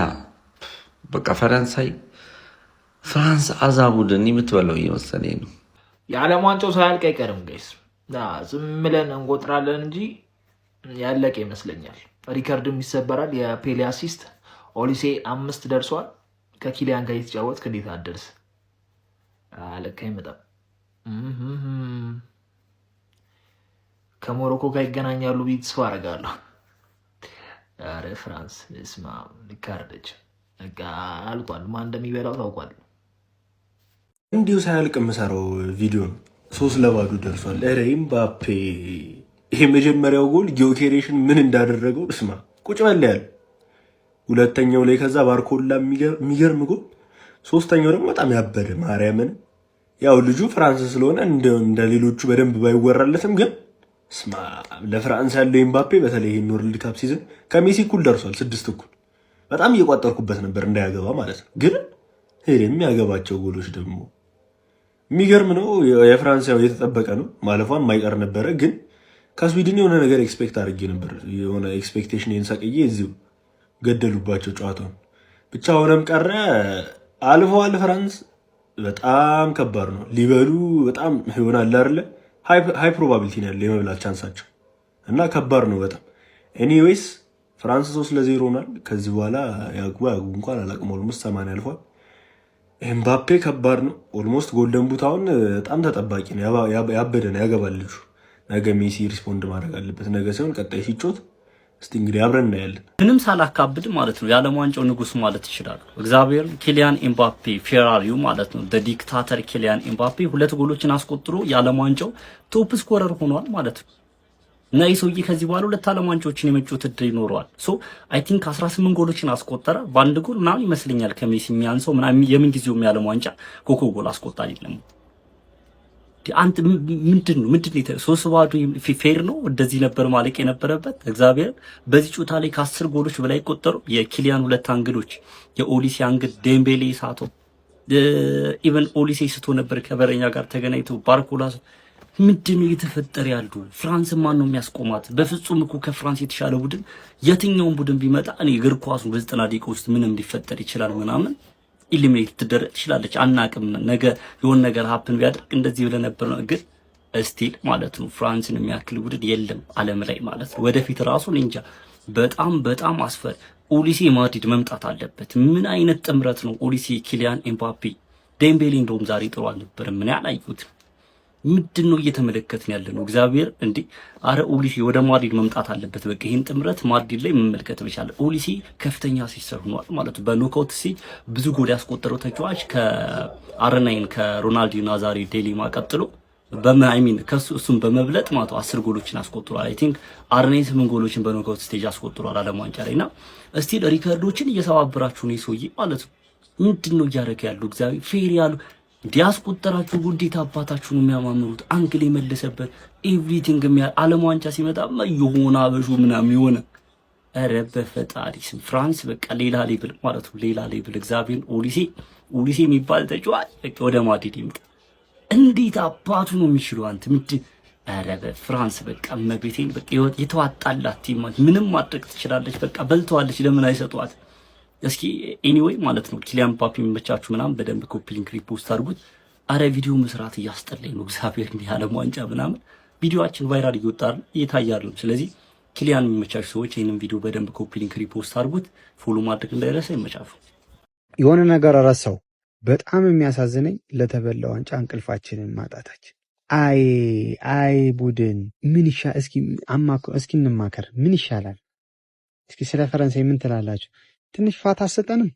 በቃ ፈረንሳይ ፍራንስ አዛቡድን የምትበለው እየመሰለኝ ነው። የዓለም ዋንጫው ሳያልቅ አይቀርም ጋይስ። ዝም ብለን እንቆጥራለን እንጂ ያለቀ ይመስለኛል። ሪከርድም ይሰበራል። የፔሌ አሲስት ኦሊሴ 5 ደርሷል። ከኪሊያን ጋር የተጫወትክ እንዴት አደርስ? አለካ ይመጣም። ከሞሮኮ ጋር ይገናኛሉ ብዬ ተስፋ አደርጋለሁ። አረ ፍራንስ ስማ ሊካርደች በቃ አልቋል። ማን እንደሚበላው ታውቋል። እንዲሁ ሳያልቅ የምሰራው ቪዲዮ ነው። 3-0 ደርሷል። ኧረ ምባፔ ይሄ መጀመሪያው ጎል ጊዮኬሬሽን ምን እንዳደረገው እስማ ቁጭ በል ያለ። ሁለተኛው ላይ ከዛ ባርኮላ የሚገርም ጎል። ሶስተኛው ደግሞ በጣም ያበደ ማርያምን። ያው ልጁ ፍራንስ ስለሆነ እንደ ሌሎቹ በደንብ ባይወራለትም ግን እስማ ለፍራንስ ያለው ምባፔ በተለይ ይሄን ወርልድ ካፕ ሲዝን ከሜሲ እኩል ደርሷል። 6 እኩል በጣም እየቋጠርኩበት ነበር እንዳያገባ ማለት ነው። ግን የሚያገባቸው ጎሎች ደግሞ የሚገርም ነው። የፍራንስ ያው የተጠበቀ ነው ማለፏን ማይቀር ነበረ። ግን ከስዊድን የሆነ ነገር ኤክስፔክት አድርጌ ነበር። የሆነ ኤክስፔክቴሽን የንሰቅዬ እዚሁ ገደሉባቸው ጨዋታውን። ብቻ ሆነም ቀረ አልፈዋል። ፍራንስ በጣም ከባድ ነው ሊበሉ በጣም ይሆናል አይደለ? ሃይ ፕሮባቢሊቲ ነው ያለው የመብላት ቻንሳቸው እና ከባድ ነው በጣም። ኤኒዌይስ ፍራንስ 3-0 ሆኗል። ከዚህ በኋላ ያግቡ እንኳን አላቅም። ኦልሞስት 80 አልፏል። ኤምባፔ ከባድ ነው። ኦልሞስት ጎልደን ቡታውን በጣም ተጠባቂ ነው። ያበደ ነው። ያገባል ልጁ። ነገ ሜሲ ሪስፖንድ ማድረግ አለበት። ነገ ሲሆን ቀጣይ ሲጮት እስቲ እንግዲህ አብረን እናያለን። ምንም ሳላካብድ ማለት ነው የዓለም ዋንጫው ንጉስ ማለት ይችላል። እግዚአብሔር ኪሊያን ኤምባፔ ፌራሪው ማለት ነው ዲክታተር ኪሊያን ኤምባፔ 2 ጎሎችን አስቆጥሮ የዓለም ዋንጫው ቶፕ ስኮረር ሆኗል ማለት ነው። እና ይህ ሰውዬ ከዚህ በኋላ 2 ዓለም ዋንጫዎችን የመጫወት እድል ይኖረዋል። አይ ቲንክ 18 ጎሎችን አስቆጠረ በአንድ ጎል ምናምን ይመስለኛል ከሜሲ የሚያንሰው ምናምን። የምን ጊዜው የዓለም ዋንጫ ኮከብ ጎል አስቆጣሪ አይደለም። አንተ ምንድነው 3-0 ፌር ነው? እንደዚህ ነበር ማለቅ የነበረበት። እግዚአብሔር በዚህ ጨዋታ ላይ ከ10 ጎሎች በላይ ቆጠሩ። የኪሊያን 2 አንግሎች፣ የኦሊሴ አንግል፣ ዴምቤሌ ሳቶ ኢቨን ኦሊሴ ስቶ ነበር ከበረኛ ጋር ተገናኝቶ ባርኮላ። ምንድነው እየተፈጠረ ያሉ? ፍራንስ ማን ነው የሚያስቆማት? በፍጹም እኮ ከፍራንስ የተሻለ ቡድን የትኛውን ቡድን ቢመጣ እኔ እግር ኳሱ በ90 ደቂቃ ውስጥ ምንም ሊፈጠር ይችላል ምናምን ኢሊሚኔት ትደረግ ትችላለች። አናቅም። ነገ የሆነ ነገር ሀፕን ቢያደርግ እንደዚህ ብለ ነበር ነው። ግን ስቲል ማለት ነው ፍራንስን የሚያክል ቡድን የለም ዓለም ላይ ማለት ነው። ወደፊት ራሱ እንጃ በጣም አስፈሪ። ኦሊሴ ማድሪድ መምጣት አለበት። ምን አይነት ጥምረት ነው ኦሊሴ፣ ኪሊያን ኤምባፔ፣ ዴምቤሌ እንደውም ዛሬ ጥሩ አልነበረም። ምን ያላዩት ምንድነው እየተመለከትን ያለ ነው? እግዚአብሔር እንዴ! አረ ኦሊሴ ወደ ማድሪድ መምጣት አለበት። በቃ ይሄን ጥምረት ማድሪድ ላይ መመልከት ብቻለ። ኦሊሴ ከፍተኛ ሲሰር ሆኗል ማለት ነው። በኖካውት ብዙ ጎል ያስቆጠረው ተጫዋች ከአርናይን ከሮናልዲዮ ናዛሪ ዴሊማ ቀጥሎ እሱን በመብለጥ ማለት 10 ጎሎችን አስቆጥሯል። አይ ቲንክ አርናይን 8 ጎሎችን በኖካውት ስቴጅ አስቆጥሯል ዓለም ዋንጫ ላይና እስቲል ሪከርዶችን እየሰባበራችሁ ነው ሰውዬ ማለት ነው። ምንድነው እያደረገ ያለው? እግዚአብሔር ፌር ያሉ እንዲያስቆጠራችሁ ጉዴታ አባታችሁ ነው የሚያማምሩት። አንግል የመለሰበት ኤቭሪቲንግ ዓለም ዋንጫ ሲመጣ የሆነ አበሹ ምናምን የሆነ ኧረ በፈጣሪ ስም ፍራንስ በቃ ሌላ ሌብል ማለት ነው። ሌላ ሌብል እግዚአብሔር ኦሊሴ የሚባል ተጫዋች በቃ ወደ ማድሪድ ይምጣ። እንዴት አባቱ ነው የሚችለው? አንተ ምንድን ኧረ በፍራንስ በቃ መቤቴን በቃ የተዋጣላት ቲም ምንም ማድረግ ትችላለች። በቃ በልተዋለች። ለምን አይሰጧት? እስኪ ኤኒዌይ ማለት ነው ኪሊያን ምባፔ የሚመቻችሁ ምናምን በደንብ ኮፒ ሊንክ ሪፖስት አድርጉት። አረ ቪዲዮ መስራት እያስጠላኝ ነው እግዚአብሔር። የዓለም ዋንጫ ምናምን ቪዲዮአችን ቫይራል እየታያል ነው። ስለዚህ ኪሊያን የሚመቻችሁ ሰዎች ይህንን ቪዲዮ በደንብ ኮፒ ሊንክ ሪፖስት አድርጉት። ፎሎ ማድረግ እንዳይረሳ። ይመቻችሁ። የሆነ ነገር ረሳው። በጣም የሚያሳዝነኝ ለተበላ ዋንጫ እንቅልፋችንን ማጣታችን። አይ ቡድን ምን ይሻል? እስኪ እንማከር። ምን ይሻላል? እስኪ ስለ ፈረንሳይ ምን ትላላችሁ? ትንሽ ፋታ አሰጠንም።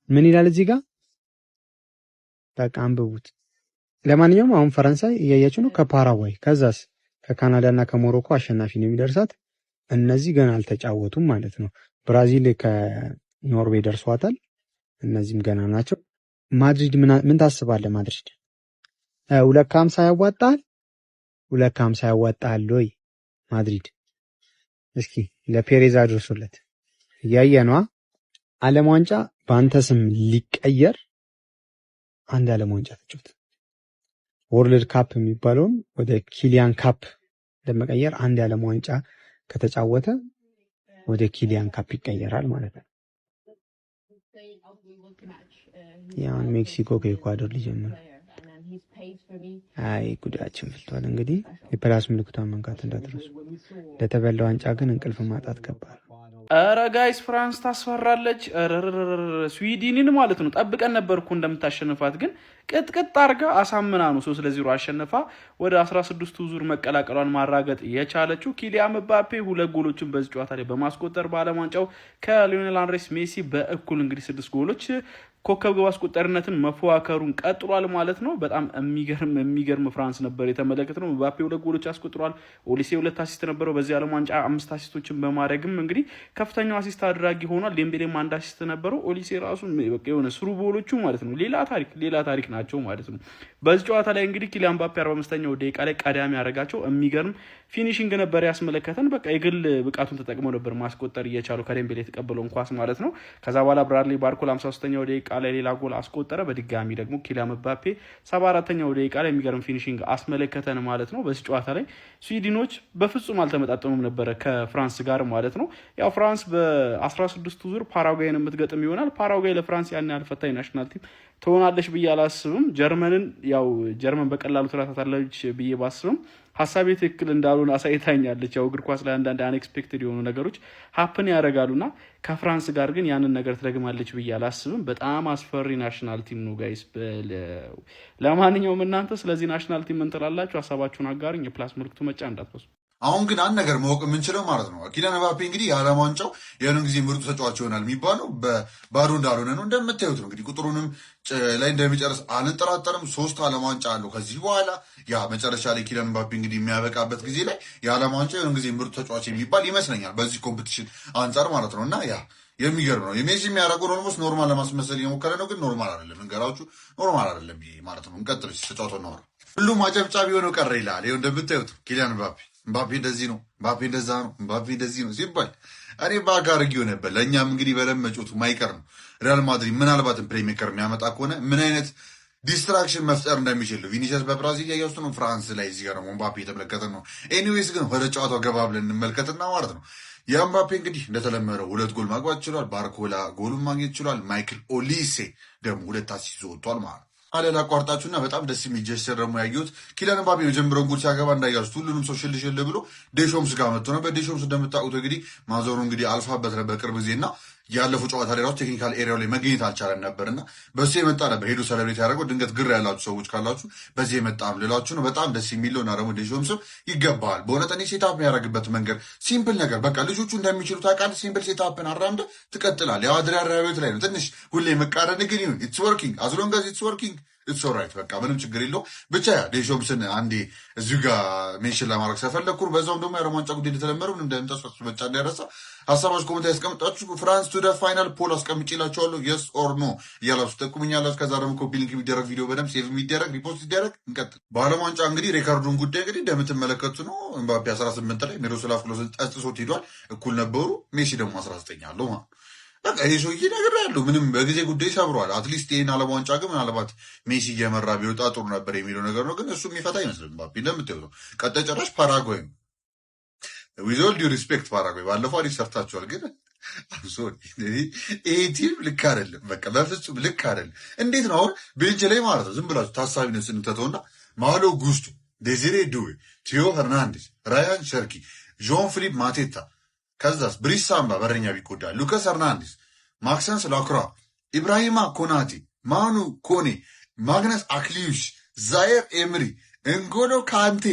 ምን ይላል እዚህ ጋር? በቃ አንብቡት። ለማንኛውም አሁን ፈረንሳይ እያያችሁ ነው ከፓራጓይ፣ ከዛስ ከካናዳና ከሞሮኮ አሸናፊ ነው የሚደርሳት። እነዚህ ገና አልተጫወቱም ማለት ነው። ብራዚል ከኖርዌይ ደርሷታል። እነዚህም ገና ናቸው። ማድሪድ ምን ታስባለህ? ማድሪድ 250 ያዋጣል? 250 ያዋጣል ወይ ማድሪድ? እስኪ ለፔሬዝ አድርሱለት። እያየነዋ ዓለም ዋንጫ በአንተ ስም ሊቀየር አንድ ዓለም ዋንጫ ተጫወተ። ወርልድ ካፕ የሚባለውን ወደ ኪሊያን ካፕ ለመቀየር አንድ ዓለም ዋንጫ ከተጫወተ ወደ ኪሊያን ካፕ ይቀየራል ማለት ነው። ያን ሜክሲኮ ከኢኳዶር ሊጀምር። አይ ጉዳችን ፍልቷል። እንግዲህ የፕላስ ምልክቷን መንካት እንዳትረሱ። ለተበላ ዋንጫ ግን እንቅልፍ ማጣት ከባድ። ኧረ ጋይስ ፍራንስ ታስፈራለች። ስዊድንን ማለት ነው ጠብቀን ነበርኩ እንደምታሸንፋት፣ ግን ቅጥቅጥ አርጋ አሳምና ነው 3-0 አሸንፋ ወደ 16ቱ ዙር መቀላቀሏን ማራገጥ የቻለችው። ኪሊያን ምባፔ 2 ጎሎችን በዚህ ጨዋታ ላይ በማስቆጠር በዓለም ዋንጫው ከሊዮኔል አንድሬስ ሜሲ በእኩል እንግዲህ 6 ጎሎች ኮከብ ግብ አስቆጣሪነትን መፎካከሩን ቀጥሏል ማለት ነው። በጣም የሚገርም ፍራንስ ነበር የተመለከትነው። ምባፔ 2 ጎሎች አስቆጥሯል። ኦሊሴ 2 አሲስት ነበረው። በዚህ ዓለም ዋንጫ 5 አሲስቶችን በማድረግም እንግዲህ ከፍተኛው አሲስት አድራጊ ሆኗል። ዴምቤሌም 1 አሲስት ነበረው። ኦሊሴ ራሱ በቃ የሆነ ስሩ ቦሎቹ ማለት ነው ሌላ ታሪክ ናቸው ማለት ነው። በዚህ ጨዋታ ላይ እንግዲህ ኪሊያን ምባፔ 45ኛው ደቂቃ ላይ ቀዳሚ ያደረጋቸው የሚገርም ፊኒሺንግ ነበር ያስመለከተን። በቃ የግል ብቃቱን ተጠቅመው ነበር ማስቆጠር እየቻሉ ከዴምቤሌ የተቀበለውን ኳስ ማለት ነው። ከዛ በኋላ ብራድሊ ባርኮላ 53ኛው ደቂቃ ላይ ሌላ ጎል አስቆጠረ። በድጋሚ ደግሞ ኪሊያን ምባፔ 74ኛው ደቂቃ ላይ የሚገርም ፊኒሺንግ አስመለከተን ማለት ነው። በዚህ ጨዋታ ላይ ስዊድኖች በፍጹም አልተመጣጠኑም ነበረ ከፍራንስ ጋር ማለት ነው። ያው ፍራንስ በ16ቱ ዙር ፓራጓይን የምትገጥም ይሆናል። ፓራጓይ ለፍራንስ ያን ያህል ፈታኝ ናሽናል ቲም ትሆናለች ብዬ አላስብም። ጀርመን በቀላሉ ትራታታለች ብዬ ባስብም ሀሳቤ ትክክል እንዳልሆነ አሳይታኛለች። ያው እግር ኳስ ላይ አንዳንድ አንኤክስፔክትድ የሆኑ ነገሮች ሀፕን ያደርጋሉና ከፍራንስ ጋር ግን ያንን ነገር ትደግማለች ብዬ አላስብም። በጣም አስፈሪ ናሽናል ቲም ነው ጋይስ። ለማንኛውም እናንተ ስለዚህ ናሽናል ቲም ምን ትላላችሁ? ሀሳባችሁን አጋሩኝ። የፕላስ ምልክቱ መጫ እንዳትረሱ። አሁን ግን አንድ ነገር ማወቅ የምንችለው ማለት ነው ኪሊያን ምባፔ እንግዲህ የዓለም ዋንጫው የሆነ ጊዜ ምርጡ ተጫዋች ይሆናል የሚባለው በባዶ እንዳልሆነ ነው። እንደምታዩት ነው እንግዲህ ቁጥሩንም ላይ እንደሚጨርስ አልጠራጠርም። 3 ዓለም ዋንጫ አለው ከዚህ በኋላ። ያ መጨረሻ ላይ ኪሊያን ምባፔ እንግዲህ የሚያበቃበት ጊዜ ላይ የዓለም ዋንጫ የሆነ ጊዜ ምርጡ ተጫዋች የሚባል ይመስለኛል በዚህ ኮምፒቲሽን አንጻር ማለት ነው። እና ያ የሚገርም ነው። የሜሲ የሚያደርገው ኦልሞስት ኖርማል ለማስመሰል እየሞከረ ነው፣ ግን ኖርማል አይደለም። እንገራችሁ ኖርማል አይደለም ይሄ ማለት ነው። እንቀጥል ተጫውተው ነው ሁሉም አጨብጫቢ ሆነው ቀረ ይላል። ይኸው እንደምታዩት ኪሊያን ምባፔ እንደዚህ ነው፣ ምባፔ እንደዛ ነው፣ ምባፔ እንደዚህ ነው ሲባል እኔ ባጋርጊው ነበር። ለእኛም እንግዲህ በደንብ መጮቱ ማይቀር ነው። ሪያል ማድሪድ ምናልባትም ፕሌሜከር የሚያመጣ ከሆነ ምን አይነት ዲስትራክሽን መፍጠር እንደሚችል ቪኒሲየስ በብራዚል ያያውስጥ ነው። ፍራንስ ላይ እዚህ ጋር ምባፔ የተመለከተን ነው። ኤኒዌይስ ግን ወደ ጨዋታው ገባ ብለን እንመልከትና ማለት ነው የምባፔ እንግዲህ እንደተለመደው 2 ጎል ማግባት ችሏል። ባርኮላ ጎሉን ማግኘት ችሏል። ማይክል ኦሊሴ ደግሞ 2 አሲስት ወጥቷል ማለት ነው። አለላ ቋርጣችሁና በጣም ደስ የሚል ጀስቸር ደግሞ ያየሁት ኪሊያን ምባፔ የጀመረውን ጎል ሲያገባ እንዳያችሁት ሁሉንም ሰው ሽልሽል ብሎ ዴሾምስ ጋር መጥቶ ነበር። ዴሾምስ እንደምታውቁት እንግዲህ ማዞሩ እንግዲህ አልፋበት ነበር ቅርብ ጊዜና ያለፈው ጨዋታ ላይ ራሱ ቴክኒካል ኤሪያው ላይ መገኘት አልቻለም ነበርና በሱ የመጣ ነበር ሄዶ ሰለብሬት ያደረገው። ድንገት ግር ያላችሁ ሰዎች ካላችሁ በዚህ የመጣ ልላችሁ ነው። በጣም ደስ የሚለውና ደግሞ ዴሾምስም ይገባል በእውነት። እኔ ሴታፕ የሚያደርግበት መንገድ ሲምፕል ነገር በቃ ልጆቹ እንደሚችሉ ታውቃለህ። ሲምፕል ሴታፕን አራምደ ትቀጥላል። ያው አድሪያን ራቢዮት ላይ ነው ትንሽ ሁሌ መቃረን ግን ይሁን ኢትስ ወርኪንግ አዝ ሎንግ አዝ ኢትስ ወርኪንግ ኢትስ ኦልራይት በቃ ምንም ችግር የለው። ብቻ ዴሾምስን አንዴ እዚሁ ጋር ሜንሽን ለማድረግ ሰፈለኩ። በዛውም ደግሞ የዓለም ዋንጫ ጉዳይ እንደተለመደው እንደምታስፈሱ ብቻ እንዳይረሳ ሀሳባችሁ ኮሜንት ያስቀምጣችሁ። ፍራንስ ቱ ደ ፋይናል ፖል አስቀምጬላችኋለሁ። የስ ኦር ኖ እያላችሁ ጠቁሙኛላችሁ። ከዛ ደግሞ ኮፒ ሊንክ የሚደረግ ቪዲዮ በደምብ ሴቭ የሚደረግ ሪፖስት ይደረግ። እንቀጥል። በዓለም ዋንጫ እንግዲህ ሬካርዱን ጉዳይ እንግዲህ እንደምትመለከቱ ነው። ምባፔ 18 ላይ ሚሮስላቭ ክሎዝን ጠስጥሶት ሄዷል። እኩል ነበሩ። ሜሲ ደግሞ 19 አለው ማለት በቃ ይሄ ሰውዬ ነገር ያለው ምንም በጊዜ ጉዳይ ሰብሯል። አትሊስት ይህን ዓለም ዋንጫ ግን ምናልባት ሜሲ እየመራ ቢወጣ ጥሩ ነበር የሚለው ነገር ነው። ግን እሱ የሚፈታ አይመስልም። ምባፔ እንደምታዩት ነው። ቀጣይ ጨራሽ ፓራጓይ ነው። ዊዝ ኦል ዲው ሪስፔክት ፓራጓይ ባለፈው አሪፍ ሰርታችኋል፣ ግን ይሄ ቲም ልክ አይደለም። በቃ በፍጹም ልክ አይደለም። እንዴት ነው አሁን ቤንች ላይ ማለት ነው ዝም ብላችሁ ታሳቢነት ስንተተውና ማሎ ጉስቱ፣ ዴዚሬ ዱዌ፣ ቲዮ ፈርናንዴስ፣ ራያን ሸርኪ፣ ዦን ፊሊፕ ማቴታ ከዛስ ብሪስ ሳምባ በረኛ ቢጎዳ፣ ሉካስ ሄርናንዴስ፣ ማክሰንስ ላክሯ፣ ኢብራሂማ ኮናቴ፣ ማኑ ኮኔ፣ ማግነስ አክሊዩሽ፣ ዛየር ኤምሪ እንጎሎ ካንቴ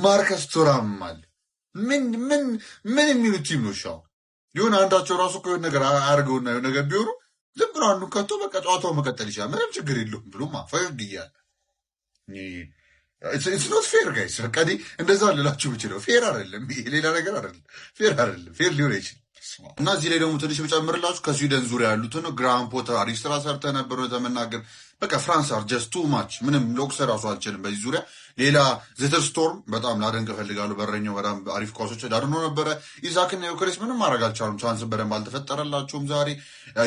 ማርከስ ቱራም አለ። ምን የሚሉት ቲም ነው? ሻው ይሁን አንዳቸው ራሱ እኮ ነገር አያርገውና የሆነ ነገር ቢሆኑ ዝም ብሎ አንዱ ከቶ በቃ ጨዋታው መቀጠል ይችላል። ምንም ችግር የለውም ብሎ ፈገግ እያለ ኢትስ ኖት ፌር ጋይስ። በቃ እንደዛ ልላችሁ ብችለው ፌር አይደለም፣ ሌላ ነገር አይደለም። ፌር ሊሆን አይችልም። እና እዚህ ላይ ደግሞ ትንሽ ብጨምርላችሁ ከስዊድን ዙሪያ ያሉትን ግራሃም ፖተር አሪፍ ስራ ሰርተ ነበር ነው ተመናገር። በቃ ፍራንስ አር ጀስት ቱ ማች ምንም ሎክሰር ራሱ አልችልም በዚህ ዙሪያ። ሌላ ዜተር ስቶርም በጣም ላደንቅ እፈልጋለሁ። በረኛው በጣም አሪፍ ኳሶች ዳርኖ ነበረ። ኢዛክና ዮከሬስ ምንም ማድረግ አልቻሉም። ቻንስ በደንብ አልተፈጠረላቸውም ዛሬ።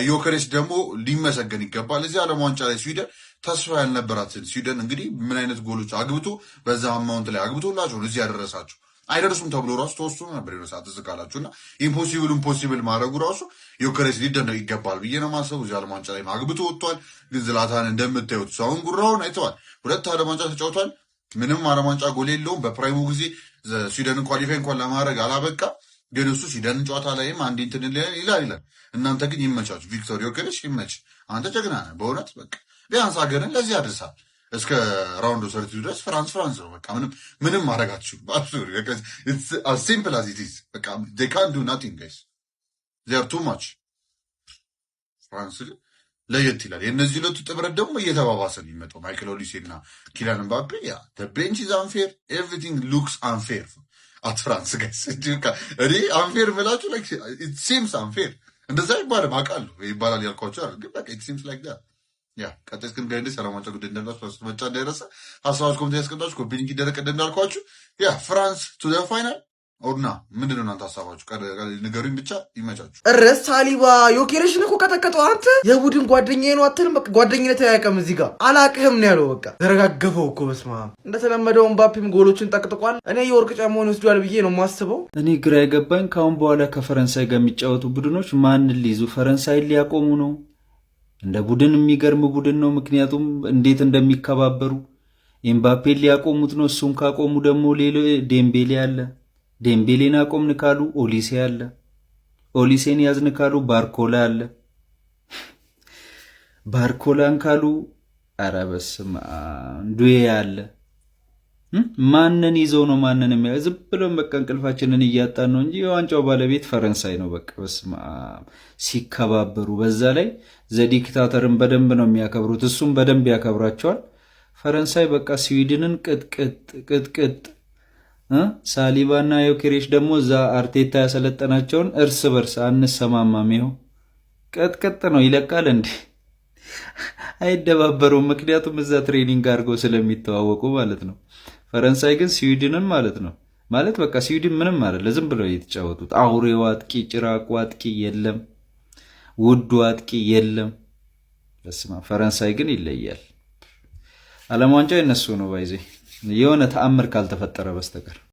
ዮከሬስ ደግሞ ሊመሰገን ይገባል። እዚህ ዓለም ዋንጫ ላይ ስዊድን ተስፋ ያልነበራትን ስዊድን እንግዲህ ምን አይነት ጎሎች አግብቶ በዛ አማውንት ላይ አግብቶላቸው እዚህ ያደረሳቸው አይደርሱም ተብሎ ራሱ ተወስኖ ነበር የሆነ ሰዓት ትዝቃላችሁ። እና ኢምፖሲብል ማድረጉ ራሱ ዮከሬስ ሊደነቅ ይገባል ብዬ ነው ማሰቡ። እዚህ ዓለም ዋንጫ ላይ አግብቶ ወጥቷል። ግን ዝላታን እንደምታዩት ሰውን ጉራውን አይተዋል። 2 ዓለም ዋንጫ ተጫውቷል። ምንም ዓለም ዋንጫ ጎል የለውም። በፕራይሙ ጊዜ ስዊድንን ኳሊፋይ እንኳን ለማድረግ አላበቃ። ግን እሱ ስዊድንን ጨዋታ ላይም አንድ እንትን ይላል። እናንተ ግን ይመቻችሁ። ቪክቶር ዮከሬስ ይመች። አንተ ጀግና ነህ በእውነት በቃ ቢያንስ ሀገርን ለዚህ ያደርሳል። እስከ ራውንድ ኦፍ 32 ድረስ ፍራንስ ነው። በቃ ምንም ማድረግ አትችሉም። ሲምፕል አዝ ኢት ኢዝ። በቃ they can't do nothing guys, they are too much። ፍራንስ ለየት ይላል። የእነዚህ ሁለቱ ጥምረት ደግሞ እየተባባሰ ነው የሚመጣው። ማይክል ኦሊሴ እና ኪሊያን ምባፔ the bench is unfair, everything looks unfair at France guys። እኔ unfair ብላችሁ like it seems unfair እንደዛ ይባላል አውቃለሁ ይባላል ያልኳቸው አይደል? ግን በቃ it seems like that። ያ ቀጥታ ግን ጋይንደ ሰላም ዋንጫ ጉዳይ እንዳላችሁ መጫ እንዳይረሳ ሀሳባችሁ ኮሜንት ያስቀምጣችሁ። ኮፒ ሊንክ ይደረቀ እንዳልኳችሁ ያ ፍራንስ ቱ ዘ ፋይናል ኦርና ምንድነው እናንተ ሀሳባችሁ? ንገሩኝ ብቻ ይመቻችሁ። እረስ ሳሊባ ዮኬሬሽን እኮ ቀጠቀጠው። አንተ የቡድን ጓደኛዬ ነው አትልም? በቃ ጓደኝነት አያውቅም። እዚህ ጋር አላቅህም ነው ያለው። በቃ ዘረጋገፈው እኮ በስማ እንደተለመደው ምባፔም ጎሎችን ጠቅጥቋል። እኔ የወርቅ ጫማውን ይወስዷል ብዬ ነው የማስበው። እኔ ግራ የገባኝ ከአሁን በኋላ ከፈረንሳይ ጋር የሚጫወቱ ቡድኖች ማንን ሊይዙ ፈረንሳይን ሊያቆሙ ነው? እንደ ቡድን የሚገርም ቡድን ነው። ምክንያቱም እንዴት እንደሚከባበሩ ኤምባፔን ሊያቆሙት ነው። እሱን ካቆሙ ደግሞ ሌሎ ዴምቤሌ አለ። ዴምቤሌን አቆምን ካሉ ኦሊሴ አለ። ኦሊሴን ያዝን ካሉ ባርኮላ አለ። ባርኮላን ካሉ ኧረ በስመ አብ ዱዌ አለ። ማንን ይዘው ነው ማንን የሚያ ዝም ብለን በቃ እንቅልፋችንን እያጣን ነው እንጂ የዋንጫው ባለቤት ፈረንሳይ ነው። በቃ በስመ አብ ሲከባበሩ፣ በዛ ላይ ዘዲክታተርን በደንብ ነው የሚያከብሩት። እሱም በደንብ ያከብራቸዋል። ፈረንሳይ በቃ ስዊድንን ቅጥቅጥ ሳሊባና ዮኬሬሽ ደግሞ እዛ አርቴታ ያሰለጠናቸውን እርስ በርስ አንሰማማም። ይኸው ቅጥቅጥ ነው። ይለቃል እንዴ? አይደባበሩም። ምክንያቱም እዛ ትሬኒንግ አድርገው ስለሚተዋወቁ ማለት ነው። ፈረንሳይ ግን ስዊድንን ማለት ነው ማለት በቃ ስዊድን ምንም አይደለ፣ ዝም ብለው የተጫወቱት። አውሬው አጥቂ፣ ጭራቁ አጥቂ የለም፣ ውዱ አጥቂ የለም። በስማ ፈረንሳይ ግን ይለያል። ዓለም ዋንጫ የነሱ ነው ባይዜ የሆነ ተአምር ካልተፈጠረ በስተቀር